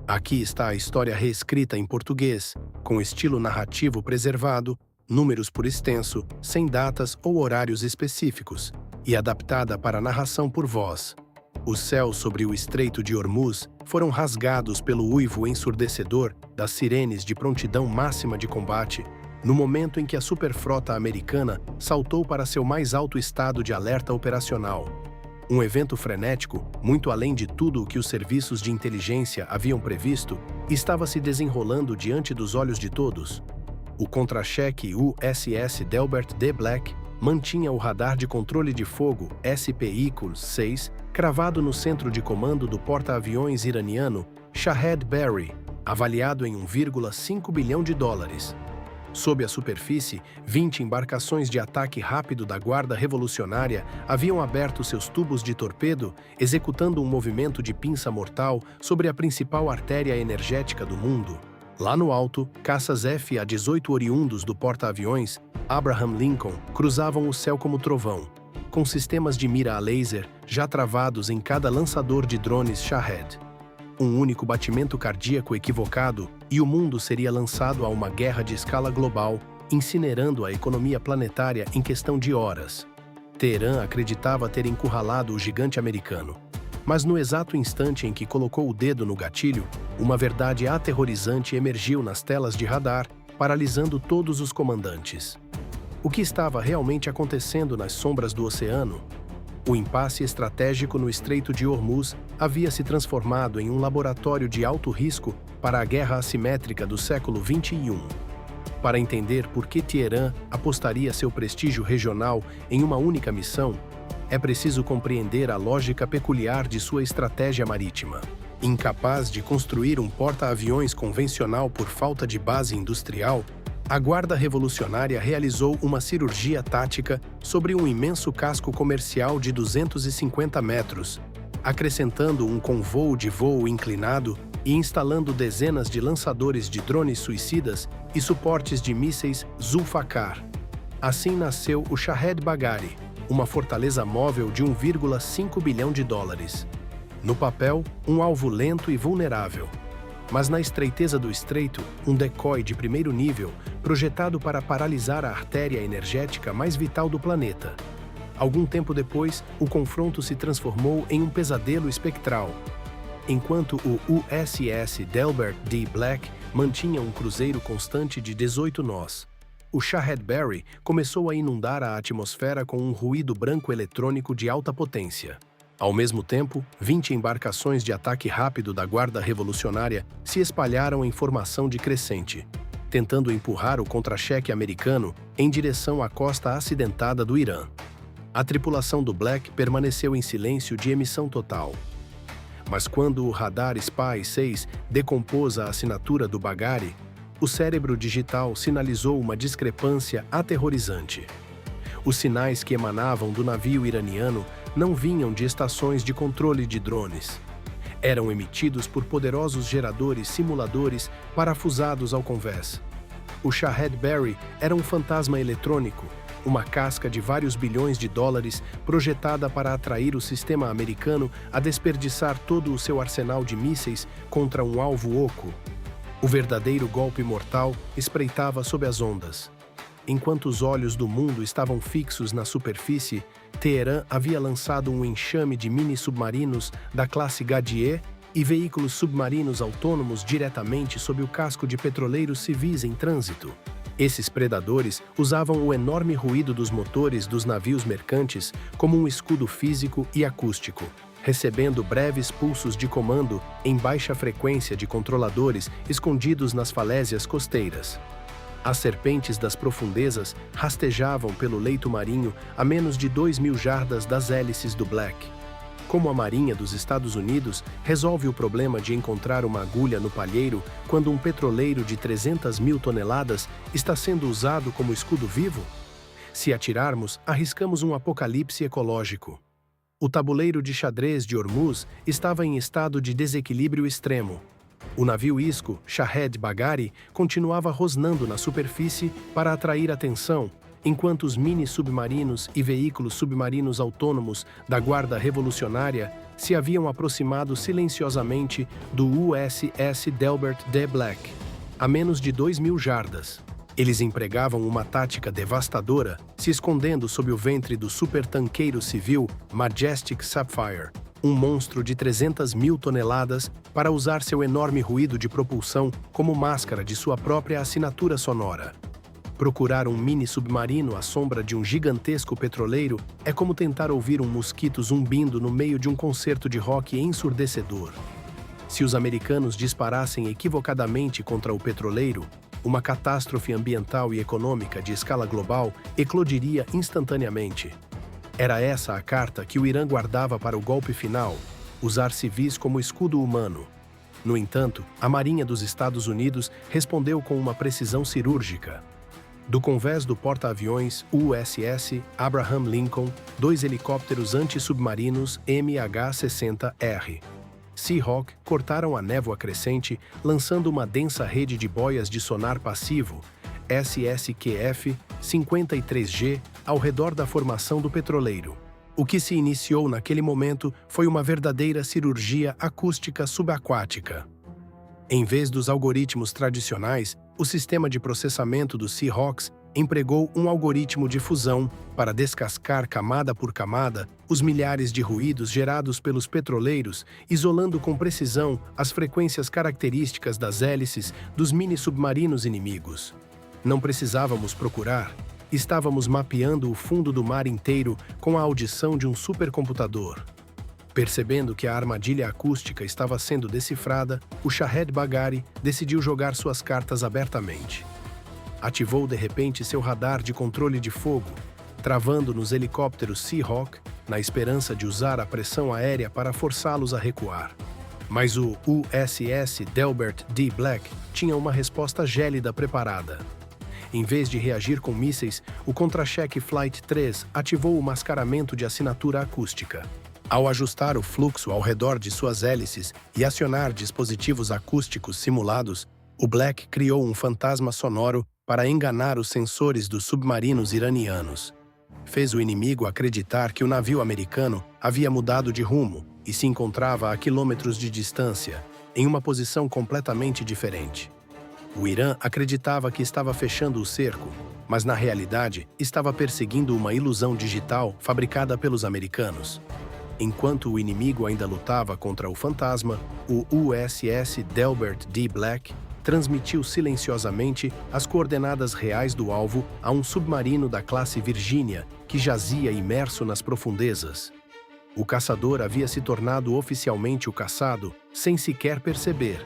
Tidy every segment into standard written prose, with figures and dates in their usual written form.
Aqui está a história reescrita em português, com estilo narrativo preservado, números por extenso, sem datas ou horários específicos, e adaptada para narração por voz. Os céus sobre o Estreito de Hormuz foram rasgados pelo uivo ensurdecedor das sirenes de prontidão máxima de combate, no momento em que a superfrota americana saltou para seu mais alto estado de alerta operacional. Um evento frenético, muito além de tudo o que os serviços de inteligência haviam previsto, estava se desenrolando diante dos olhos de todos. O contra-cheque USS Delbert D. Black mantinha o radar de controle de fogo SPI-6 cravado no centro de comando do porta-aviões iraniano Shahed Barry, avaliado em 1,5 bilhão de dólares. Sob a superfície, 20 embarcações de ataque rápido da Guarda Revolucionária haviam aberto seus tubos de torpedo, executando um movimento de pinça mortal sobre a principal artéria energética do mundo. Lá no alto, caças F-18 oriundos do porta-aviões Abraham Lincoln cruzavam o céu como trovão, com sistemas de mira a laser já travados em cada lançador de drones Shahed. Um único batimento cardíaco equivocado e o mundo seria lançado a uma guerra de escala global, incinerando a economia planetária em questão de horas. Teherã acreditava ter encurralado o gigante americano. Mas no exato instante em que colocou o dedo no gatilho, uma verdade aterrorizante emergiu nas telas de radar, paralisando todos os comandantes. O que estava realmente acontecendo nas sombras do oceano? O impasse estratégico no Estreito de Hormuz havia se transformado em um laboratório de alto risco para a guerra assimétrica do século XXI. Para entender por que Teherã apostaria seu prestígio regional em uma única missão, é preciso compreender a lógica peculiar de sua estratégia marítima. Incapaz de construir um porta-aviões convencional por falta de base industrial, a Guarda Revolucionária realizou uma cirurgia tática sobre um imenso casco comercial de 250 metros, acrescentando um convoo de voo inclinado e instalando dezenas de lançadores de drones suicidas e suportes de mísseis Zulfiqar. Assim nasceu o Shahed Baghari, uma fortaleza móvel de 1,5 bilhão de dólares. No papel, um alvo lento e vulnerável. Mas na estreiteza do estreito, um decoy de primeiro nível, projetado para paralisar a artéria energética mais vital do planeta. Algum tempo depois, o confronto se transformou em um pesadelo espectral. Enquanto o USS Delbert D. Black mantinha um cruzeiro constante de 18 nós, o Shahed Barry começou a inundar a atmosfera com um ruído branco eletrônico de alta potência. Ao mesmo tempo, 20 embarcações de ataque rápido da Guarda Revolucionária se espalharam em formação decrescente, tentando empurrar o contra-cheque americano em direção à costa acidentada do Irã. A tripulação do Black permaneceu em silêncio de emissão total. Mas quando o radar SPY-6 decompôs a assinatura do Baghari, o cérebro digital sinalizou uma discrepância aterrorizante. Os sinais que emanavam do navio iraniano não vinham de estações de controle de drones. Eram emitidos por poderosos geradores simuladores parafusados ao convés. O Shahed Barry era um fantasma eletrônico, uma casca de vários bilhões de dólares projetada para atrair o sistema americano a desperdiçar todo o seu arsenal de mísseis contra um alvo oco. O verdadeiro golpe mortal espreitava sob as ondas. Enquanto os olhos do mundo estavam fixos na superfície, Teherã havia lançado um enxame de mini-submarinos da classe Gadier e veículos submarinos autônomos diretamente sob o casco de petroleiros civis em trânsito. Esses predadores usavam o enorme ruído dos motores dos navios mercantes como um escudo físico e acústico, recebendo breves pulsos de comando em baixa frequência de controladores escondidos nas falésias costeiras. As serpentes das profundezas rastejavam pelo leito marinho a menos de 2.000 jardas das hélices do Black. Como a Marinha dos Estados Unidos resolve o problema de encontrar uma agulha no palheiro quando um petroleiro de 300.000 toneladas está sendo usado como escudo vivo? Se atirarmos, arriscamos um apocalipse ecológico. O tabuleiro de xadrez de Hormuz estava em estado de desequilíbrio extremo. O navio isco, Shahed Baghari, continuava rosnando na superfície para atrair atenção, enquanto os mini-submarinos e veículos submarinos autônomos da Guarda Revolucionária se haviam aproximado silenciosamente do USS Delbert D. Black, a menos de 2.000 jardas. Eles empregavam uma tática devastadora, se escondendo sob o ventre do supertanqueiro civil Majestic Sapphire, um monstro de 300.000 toneladas, para usar seu enorme ruído de propulsão como máscara de sua própria assinatura sonora. Procurar um mini-submarino à sombra de um gigantesco petroleiro é como tentar ouvir um mosquito zumbindo no meio de um concerto de rock ensurdecedor. Se os americanos disparassem equivocadamente contra o petroleiro, uma catástrofe ambiental e econômica de escala global eclodiria instantaneamente. Era essa a carta que o Irã guardava para o golpe final, usar civis como escudo humano. No entanto, a Marinha dos Estados Unidos respondeu com uma precisão cirúrgica. Do convés do porta-aviões USS Abraham Lincoln, 2 helicópteros antissubmarinos MH-60R Seahawk cortaram a névoa crescente, lançando uma densa rede de boias de sonar passivo, SSQF-53G, ao redor da formação do petroleiro. O que se iniciou naquele momento foi uma verdadeira cirurgia acústica subaquática. Em vez dos algoritmos tradicionais, o sistema de processamento dos Seahawks empregou um algoritmo de fusão para descascar camada por camada os milhares de ruídos gerados pelos petroleiros, isolando com precisão as frequências características das hélices dos mini-submarinos inimigos. Não precisávamos procurar. Estávamos mapeando o fundo do mar inteiro com a audição de um supercomputador. Percebendo que a armadilha acústica estava sendo decifrada, o Shahed Baghari decidiu jogar suas cartas abertamente. Ativou de repente seu radar de controle de fogo, travando nos helicópteros Seahawk, na esperança de usar a pressão aérea para forçá-los a recuar. Mas o USS Delbert D. Black tinha uma resposta gélida preparada. Em vez de reagir com mísseis, o Contra-Check Flight 3 ativou o mascaramento de assinatura acústica. Ao ajustar o fluxo ao redor de suas hélices e acionar dispositivos acústicos simulados, o Black criou um fantasma sonoro para enganar os sensores dos submarinos iranianos. Fez o inimigo acreditar que o navio americano havia mudado de rumo e se encontrava a quilômetros de distância, em uma posição completamente diferente. O Irã acreditava que estava fechando o cerco, mas na realidade estava perseguindo uma ilusão digital fabricada pelos americanos. Enquanto o inimigo ainda lutava contra o fantasma, o USS Delbert D. Black transmitiu silenciosamente as coordenadas reais do alvo a um submarino da classe Virginia que jazia imerso nas profundezas. O caçador havia se tornado oficialmente o caçado, sem sequer perceber.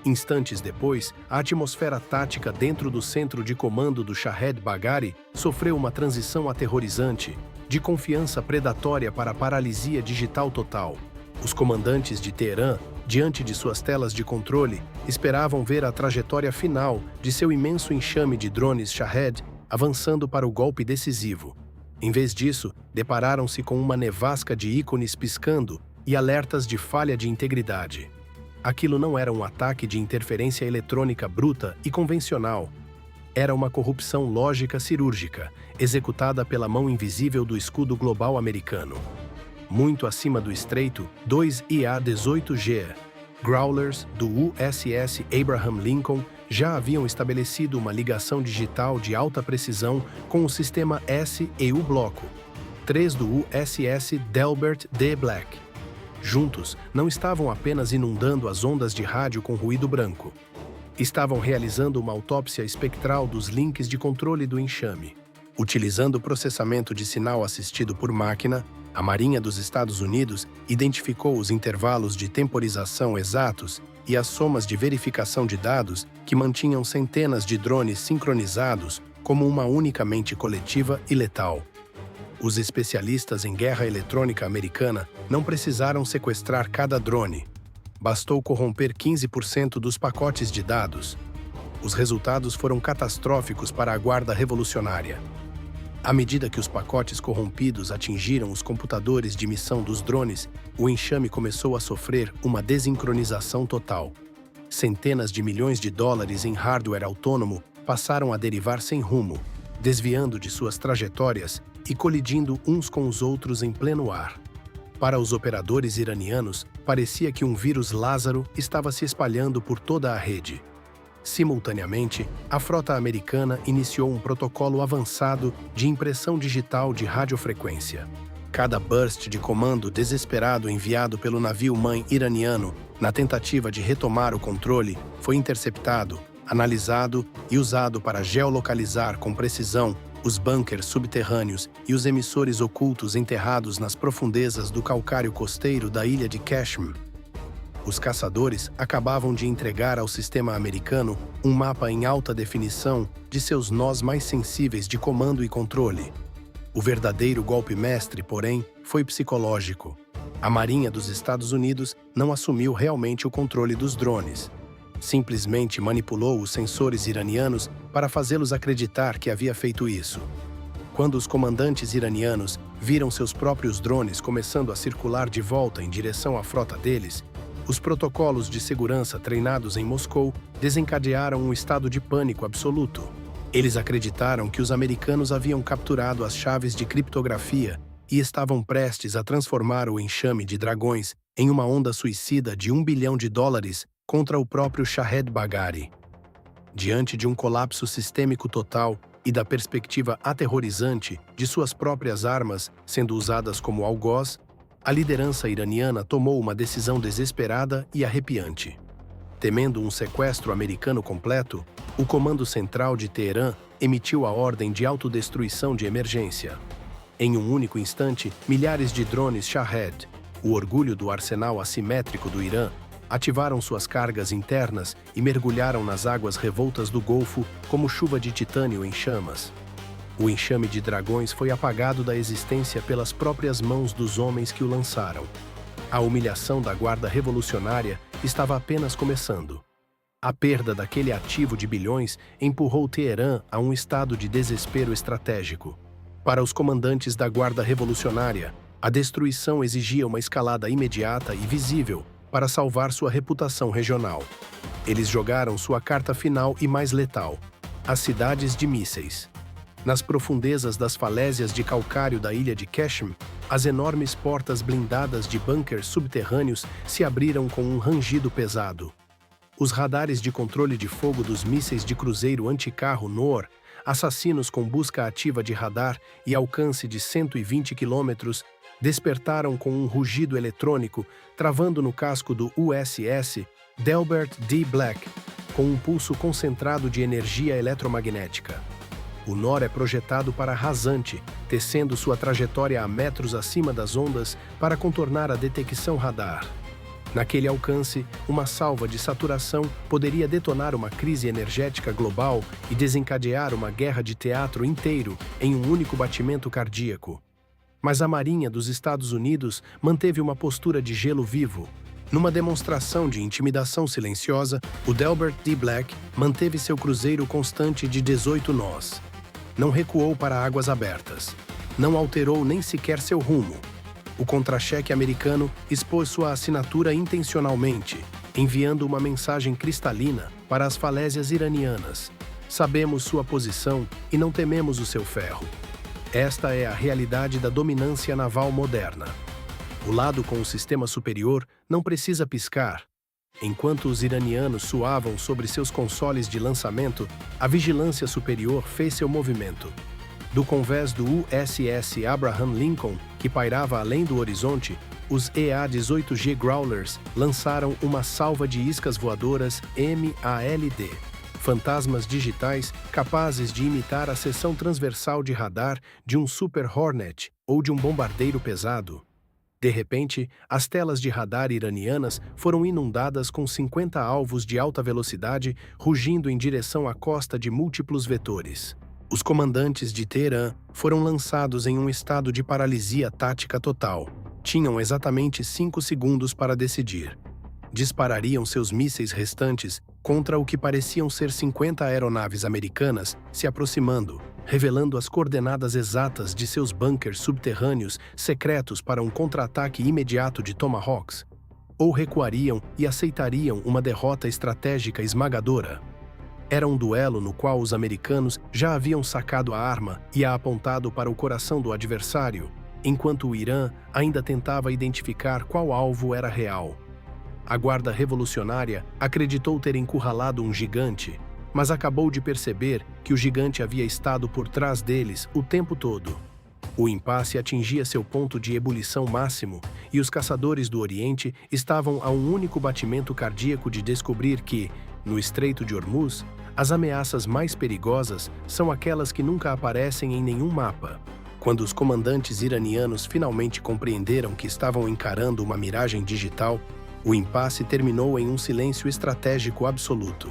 Instantes depois, a atmosfera tática dentro do centro de comando do Shahed Baghari sofreu uma transição aterrorizante, de confiança predatória para paralisia digital total. Os comandantes de Teherã, diante de suas telas de controle, esperavam ver a trajetória final de seu imenso enxame de drones Shahed avançando para o golpe decisivo. Em vez disso, depararam-se com uma nevasca de ícones piscando e alertas de falha de integridade. Aquilo não era um ataque de interferência eletrônica bruta e convencional. Era uma corrupção lógica cirúrgica, executada pela mão invisível do escudo global americano. Muito acima do estreito, 2 IA-18G, Growlers do USS Abraham Lincoln já haviam estabelecido uma ligação digital de alta precisão com o sistema S-EU Bloco, 3 do USS Delbert D. Black. Juntos, não estavam apenas inundando as ondas de rádio com ruído branco. Estavam realizando uma autópsia espectral dos links de controle do enxame. Utilizando o processamento de sinal assistido por máquina, a Marinha dos Estados Unidos identificou os intervalos de temporização exatos e as somas de verificação de dados que mantinham centenas de drones sincronizados como uma única mente coletiva e letal. Os especialistas em guerra eletrônica americana não precisaram sequestrar cada drone. Bastou corromper 15% dos pacotes de dados. Os resultados foram catastróficos para a Guarda Revolucionária. À medida que os pacotes corrompidos atingiram os computadores de missão dos drones, o enxame começou a sofrer uma desincronização total. Centenas de milhões de dólares em hardware autônomo passaram a derivar sem rumo, desviando de suas trajetórias e colidindo uns com os outros em pleno ar. Para os operadores iranianos, parecia que um vírus Lázaro estava se espalhando por toda a rede. Simultaneamente, a frota americana iniciou um protocolo avançado de impressão digital de radiofrequência. Cada burst de comando desesperado enviado pelo navio-mãe iraniano na tentativa de retomar o controle foi interceptado, analisado e usado para geolocalizar com precisão os bunkers subterrâneos e os emissores ocultos enterrados nas profundezas do calcário costeiro da ilha de Kashmir. Os caçadores acabavam de entregar ao sistema americano um mapa em alta definição de seus nós mais sensíveis de comando e controle. O verdadeiro golpe mestre, porém, foi psicológico. A Marinha dos Estados Unidos não assumiu realmente o controle dos drones. Simplesmente manipulou os sensores iranianos para fazê-los acreditar que havia feito isso. Quando os comandantes iranianos viram seus próprios drones começando a circular de volta em direção à frota deles, os protocolos de segurança treinados em Moscou desencadearam um estado de pânico absoluto. Eles acreditaram que os americanos haviam capturado as chaves de criptografia e estavam prestes a transformar o enxame de dragões em uma onda suicida de $1 bilhão contra o próprio Shahed Bagheri. Diante de um colapso sistêmico total e da perspectiva aterrorizante de suas próprias armas sendo usadas como algoz, a liderança iraniana tomou uma decisão desesperada e arrepiante. Temendo um sequestro americano completo, o Comando Central de Teherã emitiu a ordem de autodestruição de emergência. Em um único instante, milhares de drones Shahed, o orgulho do arsenal assimétrico do Irã, ativaram suas cargas internas e mergulharam nas águas revoltas do Golfo como chuva de titânio em chamas. O enxame de dragões foi apagado da existência pelas próprias mãos dos homens que o lançaram. A humilhação da Guarda Revolucionária estava apenas começando. A perda daquele ativo de bilhões empurrou Teherã a um estado de desespero estratégico. Para os comandantes da Guarda Revolucionária, a destruição exigia uma escalada imediata e visível para salvar sua reputação regional. Eles jogaram sua carta final e mais letal: as cidades de mísseis. Nas profundezas das falésias de calcário da ilha de Kashmir, as enormes portas blindadas de bunkers subterrâneos se abriram com um rangido pesado. Os radares de controle de fogo dos mísseis de cruzeiro anticarro Noor, assassinos com busca ativa de radar e alcance de 120 quilômetros, despertaram com um rugido eletrônico, travando no casco do USS Delbert D. Black, com um pulso concentrado de energia eletromagnética. O Noor é projetado para rasante, tecendo sua trajetória a metros acima das ondas para contornar a detecção radar. Naquele alcance, uma salva de saturação poderia detonar uma crise energética global e desencadear uma guerra de teatro inteiro em um único batimento cardíaco. Mas a Marinha dos Estados Unidos manteve uma postura de gelo vivo. Numa demonstração de intimidação silenciosa, o Delbert D. Black manteve seu cruzeiro constante de 18 nós. Não recuou para águas abertas. Não alterou nem sequer seu rumo. O contra-cheque americano expôs sua assinatura intencionalmente, enviando uma mensagem cristalina para as falésias iranianas. Sabemos sua posição e não tememos o seu ferro. Esta é a realidade da dominância naval moderna. O lado com o sistema superior não precisa piscar. Enquanto os iranianos suavam sobre seus consoles de lançamento, a vigilância superior fez seu movimento. Do convés do USS Abraham Lincoln, que pairava além do horizonte, os EA-18G Growlers lançaram uma salva de iscas voadoras MALD. Fantasmas digitais capazes de imitar a seção transversal de radar de um Super Hornet ou de um bombardeiro pesado. De repente, as telas de radar iranianas foram inundadas com 50 alvos de alta velocidade rugindo em direção à costa de múltiplos vetores. Os comandantes de Teherã foram lançados em um estado de paralisia tática total. Tinham exatamente 5 segundos para decidir. Disparariam seus mísseis restantes contra o que pareciam ser 50 aeronaves americanas se aproximando, revelando as coordenadas exatas de seus bunkers subterrâneos secretos para um contra-ataque imediato de Tomahawks, ou recuariam e aceitariam uma derrota estratégica esmagadora. Era um duelo no qual os americanos já haviam sacado a arma e a apontado para o coração do adversário, enquanto o Irã ainda tentava identificar qual alvo era real. A Guarda Revolucionária acreditou ter encurralado um gigante, mas acabou de perceber que o gigante havia estado por trás deles o tempo todo. O impasse atingia seu ponto de ebulição máximo e os caçadores do Oriente estavam a um único batimento cardíaco de descobrir que, no Estreito de Hormuz, as ameaças mais perigosas são aquelas que nunca aparecem em nenhum mapa. Quando os comandantes iranianos finalmente compreenderam que estavam encarando uma miragem digital, o impasse terminou em um silêncio estratégico absoluto.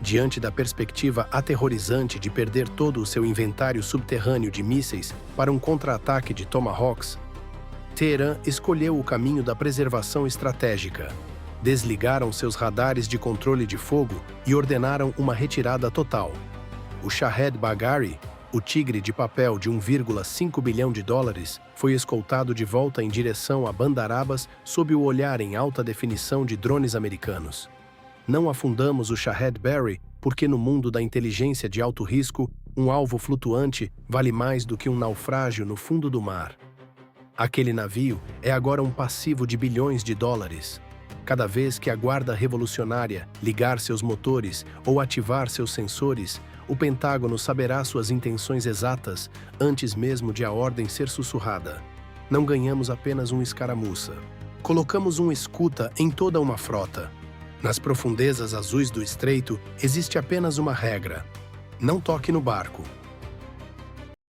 Diante da perspectiva aterrorizante de perder todo o seu inventário subterrâneo de mísseis para um contra-ataque de Tomahawks, Teherã escolheu o caminho da preservação estratégica. Desligaram seus radares de controle de fogo e ordenaram uma retirada total. O Shahed Bagheri, o tigre de papel de 1,5 bilhão de dólares, foi escoltado de volta em direção a Bandar Abbas sob o olhar em alta definição de drones americanos. Não afundamos o Shahed Bagheri porque no mundo da inteligência de alto risco, um alvo flutuante vale mais do que um naufrágio no fundo do mar. Aquele navio é agora um passivo de bilhões de dólares. Cada vez que a Guarda Revolucionária ligar seus motores ou ativar seus sensores, o Pentágono saberá suas intenções exatas antes mesmo de a ordem ser sussurrada. Não ganhamos apenas um escaramuça. Colocamos um escuta em toda uma frota. Nas profundezas azuis do estreito, existe apenas uma regra: não toque no barco.